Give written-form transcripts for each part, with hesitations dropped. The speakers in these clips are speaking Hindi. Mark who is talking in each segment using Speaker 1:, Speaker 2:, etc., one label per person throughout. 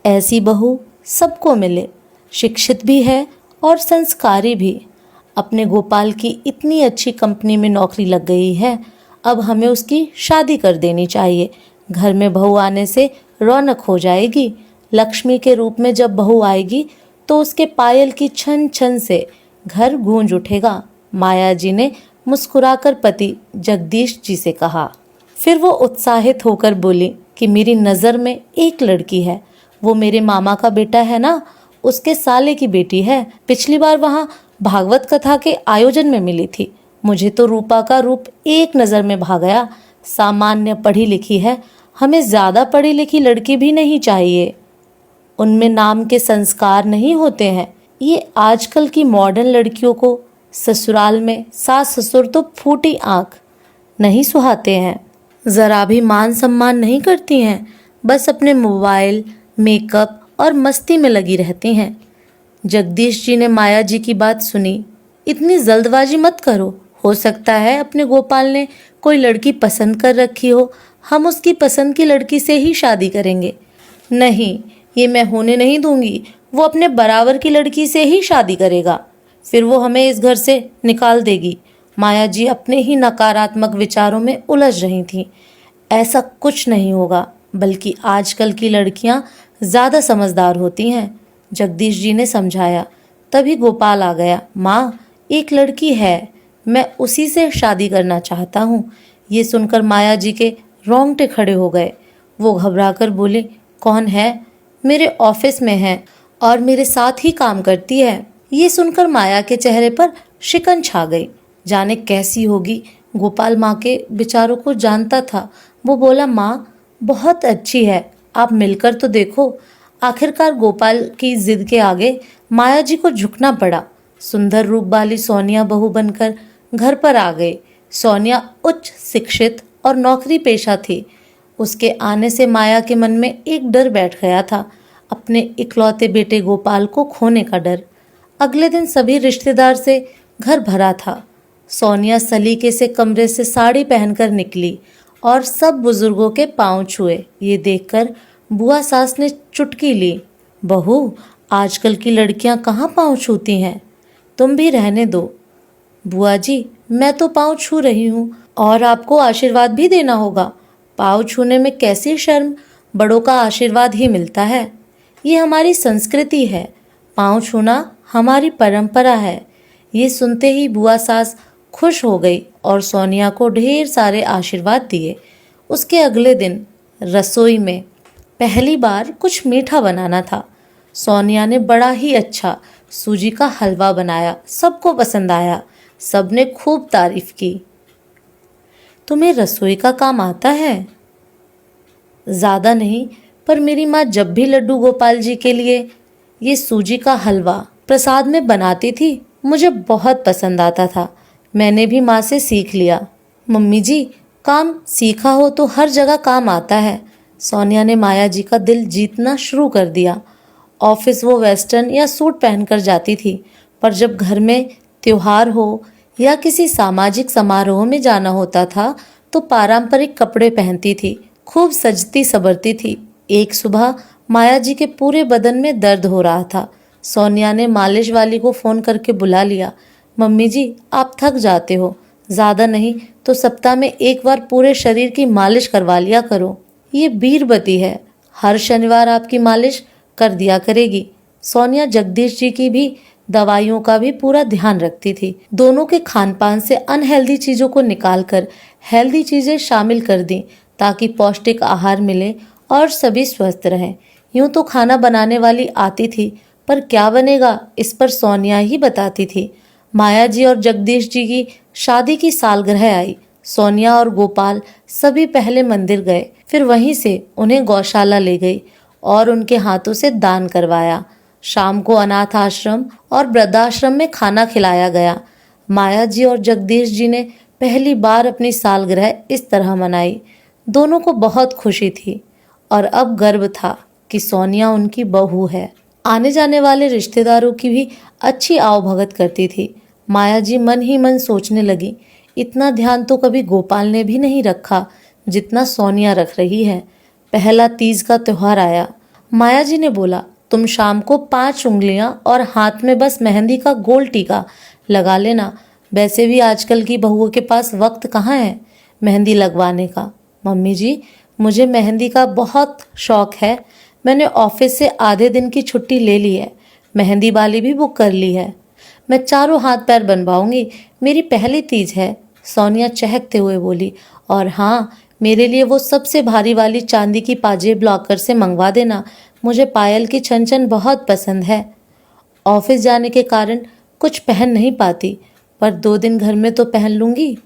Speaker 1: ऐसी बहू सबको मिले, शिक्षित भी है और संस्कारी भी। अपने गोपाल की इतनी अच्छी कंपनी में नौकरी लग गई है, अब हमें उसकी शादी कर देनी चाहिए। घर में बहू आने से रौनक हो जाएगी। लक्ष्मी के रूप में जब बहू आएगी तो उसके पायल की छन छन से घर गूंज उठेगा। माया जी ने मुस्कुराकर पति जगदीश जी से कहा। फिर वो उत्साहित होकर बोली कि मेरी नज़र में एक लड़की है, वो मेरे मामा का बेटा है ना, उसके साले की बेटी है। पिछली बार वहाँ भागवत कथा के आयोजन में मिली थी। मुझे तो रूपा का रूप एक नज़र में भा गया। सामान्य पढ़ी लिखी है, हमें ज़्यादा पढ़ी लिखी लड़की भी नहीं चाहिए। उनमें नाम के संस्कार नहीं होते हैं। ये आजकल की मॉडर्न लड़कियों को ससुराल में सास ससुर तो फूटी आंख नहीं सुहाते हैं, ज़रा भी मान सम्मान नहीं करती हैं, बस अपने मोबाइल, मेकअप और मस्ती में लगी रहती हैं। जगदीश जी ने माया जी की बात सुनी। इतनी जल्दबाजी मत करो, हो सकता है अपने गोपाल ने कोई लड़की पसंद कर रखी हो, हम उसकी पसंद की लड़की से ही शादी करेंगे। नहीं, ये मैं होने नहीं दूंगी। वो अपने बराबर की लड़की से ही शादी करेगा, फिर वो हमें इस घर से निकाल देगी। माया जी अपने ही नकारात्मक विचारों में उलझ रही थीं। ऐसा कुछ नहीं होगा, बल्कि आजकल की लड़कियां ज़्यादा समझदार होती हैं, जगदीश जी ने समझाया। तभी गोपाल आ गया। माँ, एक लड़की है, मैं उसी से शादी करना चाहता हूँ। ये सुनकर माया जी के रोंगटे खड़े हो गए। वो घबराकर बोले, कौन है? मेरे ऑफिस में है और मेरे साथ ही काम करती है। ये सुनकर माया के चेहरे पर शिकन छा गई। जाने कैसी होगी। गोपाल माँ के विचारों को जानता था। वो बोला, माँ बहुत अच्छी है, आप मिलकर तो देखो। आखिरकार गोपाल की जिद के आगे माया जी को झुकना पड़ा। सुंदर रूप वाली सोनिया बहू बनकर घर पर आ गई। सोनिया उच्च शिक्षित और नौकरी पेशा थी। उसके आने से माया के मन में एक डर बैठ गया था, अपने इकलौते बेटे गोपाल को खोने का डर। अगले दिन सभी रिश्तेदार से घर भरा था। सोनिया सलीके से कमरे से साड़ी पहनकर निकली और सब बुजुर्गों के पांव छुए। ये देखकर बुआ सास ने चुटकी ली। बहू, आजकल की लड़कियां कहाँ पांव छूती हैं, तुम भी रहने दो। बुआ जी, मैं तो पांव छू रही हूँ और आपको आशीर्वाद भी देना होगा। पांव छूने में कैसी शर्म, बड़ों का आशीर्वाद ही मिलता है। ये हमारी संस्कृति है, पांव छूना हमारी परंपरा है। ये सुनते ही बुआ सास खुश हो गई और सोनिया को ढेर सारे आशीर्वाद दिए। उसके अगले दिन रसोई में पहली बार कुछ मीठा बनाना था। सोनिया ने बड़ा ही अच्छा सूजी का हलवा बनाया, सबको पसंद आया। सबने खूब तारीफ की। तुम्हें रसोई का काम आता है? ज़्यादा नहीं, पर मेरी माँ जब भी लड्डू गोपाल जी के लिए ये सूजी का हलवा प्रसाद में बनाती थी, मुझे बहुत पसंद आता था। मैंने भी माँ से सीख लिया। मम्मी जी, काम सीखा हो तो हर जगह काम आता है। सोनिया ने माया जी का दिल जीतना शुरू कर दिया। ऑफिस वो वेस्टर्न या सूट पहनकर जाती थी, पर जब घर में त्योहार हो या किसी सामाजिक समारोह में जाना होता था तो पारंपरिक कपड़े पहनती थी, खूब सजती संवरती थी। एक सुबह माया जी के पूरे बदन में दर्द हो रहा था। सोनिया ने मालिश वाली को फ़ोन करके बुला लिया। मम्मी जी, आप थक जाते हो, ज़्यादा नहीं तो सप्ताह में एक बार पूरे शरीर की मालिश करवा लिया करो। ये बीरबती है, हर शनिवार आपकी मालिश कर दिया करेगी। सोनिया जगदीश जी की भी दवाइयों का भी पूरा ध्यान रखती थी। दोनों के खान पान से अनहेल्दी चीज़ों को निकालकर हेल्दी चीज़ें शामिल कर दी ताकि पौष्टिक आहार मिले और सभी स्वस्थ रहें। यूं तो खाना बनाने वाली आती थी, पर क्या बनेगा इस पर सोनिया ही बताती थी। माया जी और जगदीश जी की शादी की सालगिरह आई। सोनिया और गोपाल सभी पहले मंदिर गए, फिर वहीं से उन्हें गौशाला ले गई और उनके हाथों से दान करवाया। शाम को अनाथ आश्रम और वृद्धाश्रम में खाना खिलाया गया। माया जी और जगदीश जी ने पहली बार अपनी सालगिरह इस तरह मनाई। दोनों को बहुत खुशी थी और अब गर्व था कि सोनिया उनकी बहू है। आने जाने वाले रिश्तेदारों की भी अच्छी आवभगत करती थी। माया जी मन ही मन सोचने लगी, इतना ध्यान तो कभी गोपाल ने भी नहीं रखा जितना सोनिया रख रही है। पहला तीज का त्योहार आया। माया जी ने बोला, तुम शाम को 5 उंगलियां और हाथ में बस मेहंदी का गोल टीका लगा लेना। वैसे भी आजकल की बहुओं के पास वक्त कहाँ है मेहंदी लगवाने का। मम्मी जी, मुझे मेहंदी का बहुत शौक है। मैंने ऑफिस से आधे दिन की छुट्टी ले ली है, मेहंदी वाली भी बुक कर ली है। मैं चारों हाथ पैर बनवाऊंगी, मेरी पहली तीज है, सोनिया चहकते हुए बोली। और हाँ, मेरे लिए वो सबसे भारी वाली चांदी की पाजेब लॉकर से मंगवा देना, मुझे पायल की छन छन बहुत पसंद है। ऑफिस जाने के कारण कुछ पहन नहीं पाती, पर 2 दिन घर में तो पहन लूंगी।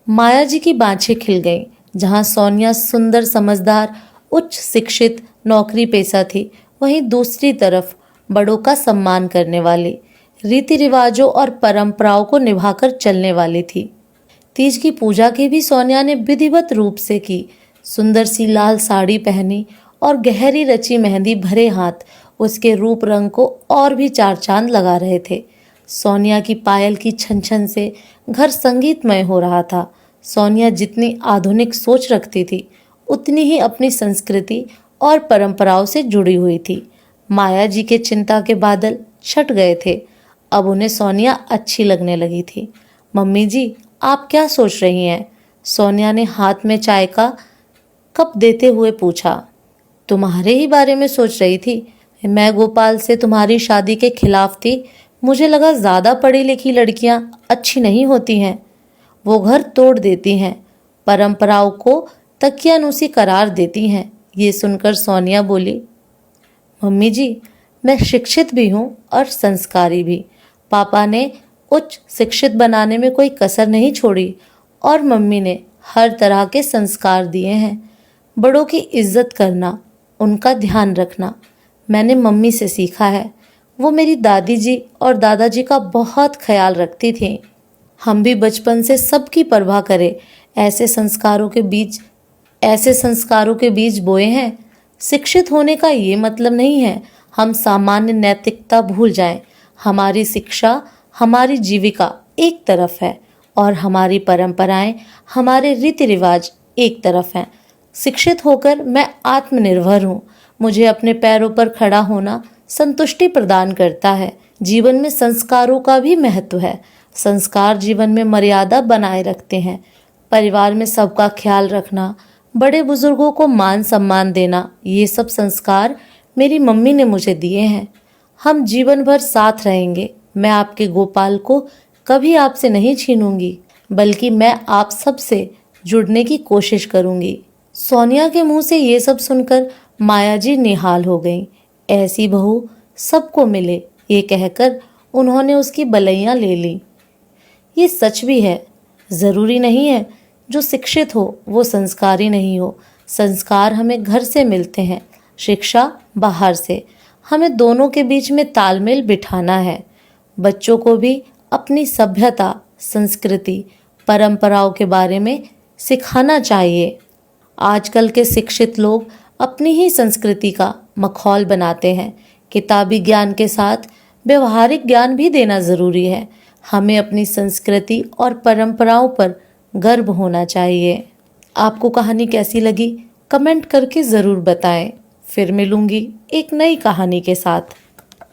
Speaker 1: माया जी की बाँछें खिल गईं। जहाँ सोनिया सुंदर, समझदार, उच्च शिक्षित, नौकरी पेशा थी, वहीं दूसरी तरफ बड़ों का सम्मान करने वाली, रीति रिवाजों और परंपराओं को निभाकर चलने वाली थी। तीज की पूजा की भी सोनिया ने विधिवत रूप से की। सुंदर सी लाल साड़ी पहनी और गहरी रची मेहंदी भरे हाथ उसके रूप रंग को और भी चार चांद लगा रहे थे। सोनिया की पायल की छन छन से घर संगीतमय हो रहा था। सोनिया जितनी आधुनिक सोच रखती थी, उतनी ही अपनी संस्कृति और परंपराओं से जुड़ी हुई थी। माया जी के चिंता के बादल छट गए थे। अब उन्हें सोनिया अच्छी लगने लगी थी। मम्मी जी, आप क्या सोच रही हैं? सोनिया ने हाथ में चाय का कप देते हुए पूछा। तुम्हारे ही बारे में सोच रही थी। मैं गोपाल से तुम्हारी शादी के खिलाफ थी। मुझे लगा ज़्यादा पढ़ी लिखी लड़कियां अच्छी नहीं होती हैं, वो घर तोड़ देती हैं, परंपराओं को तकियानुसी करार देती हैं। ये सुनकर सोनिया बोली, मम्मी जी, मैं शिक्षित भी हूँ और संस्कारी भी। पापा ने उच्च शिक्षित बनाने में कोई कसर नहीं छोड़ी और मम्मी ने हर तरह के संस्कार दिए हैं। बड़ों की इज्जत करना, उनका ध्यान रखना मैंने मम्मी से सीखा है। वो मेरी दादी जी और दादाजी का बहुत ख्याल रखती थी। हम भी बचपन से सबकी परवाह करें ऐसे संस्कारों के बीज बोए हैं। शिक्षित होने का ये मतलब नहीं है हम सामान्य नैतिकता भूल जाएं। हमारी शिक्षा, हमारी जीविका एक तरफ है और हमारी परंपराएं, हमारे रीति रिवाज एक तरफ हैं। शिक्षित होकर मैं आत्मनिर्भर हूँ। मुझे अपने पैरों पर खड़ा होना संतुष्टि प्रदान करता है। जीवन में संस्कारों का भी महत्व है। संस्कार जीवन में मर्यादा बनाए रखते हैं। परिवार में सबका ख्याल रखना, बड़े बुजुर्गों को मान सम्मान देना, ये सब संस्कार मेरी मम्मी ने मुझे दिए हैं। हम जीवन भर साथ रहेंगे। मैं आपके गोपाल को कभी आपसे नहीं छीनूंगी, बल्कि मैं आप सब से जुड़ने की कोशिश करूंगी। सोनिया के मुंह से ये सब सुनकर माया जी निहाल हो गईं। ऐसी बहू सबको मिले, ये कहकर उन्होंने उसकी बलैयां ले ली। ये सच भी है। जरूरी नहीं है जो शिक्षित हो वो संस्कारी नहीं हो। संस्कार हमें घर से मिलते हैं, शिक्षा बाहर से। हमें दोनों के बीच में तालमेल बिठाना है। बच्चों को भी अपनी सभ्यता, संस्कृति, परंपराओं के बारे में सिखाना चाहिए। आजकल के शिक्षित लोग अपनी ही संस्कृति का मखौल बनाते हैं। किताबी ज्ञान के साथ व्यवहारिक ज्ञान भी देना जरूरी है। हमें अपनी संस्कृति और परंपराओं पर गर्व होना चाहिए। आपको कहानी कैसी लगी कमेंट करके ज़रूर बताएं। फिर मिलूंगी एक नई कहानी के साथ।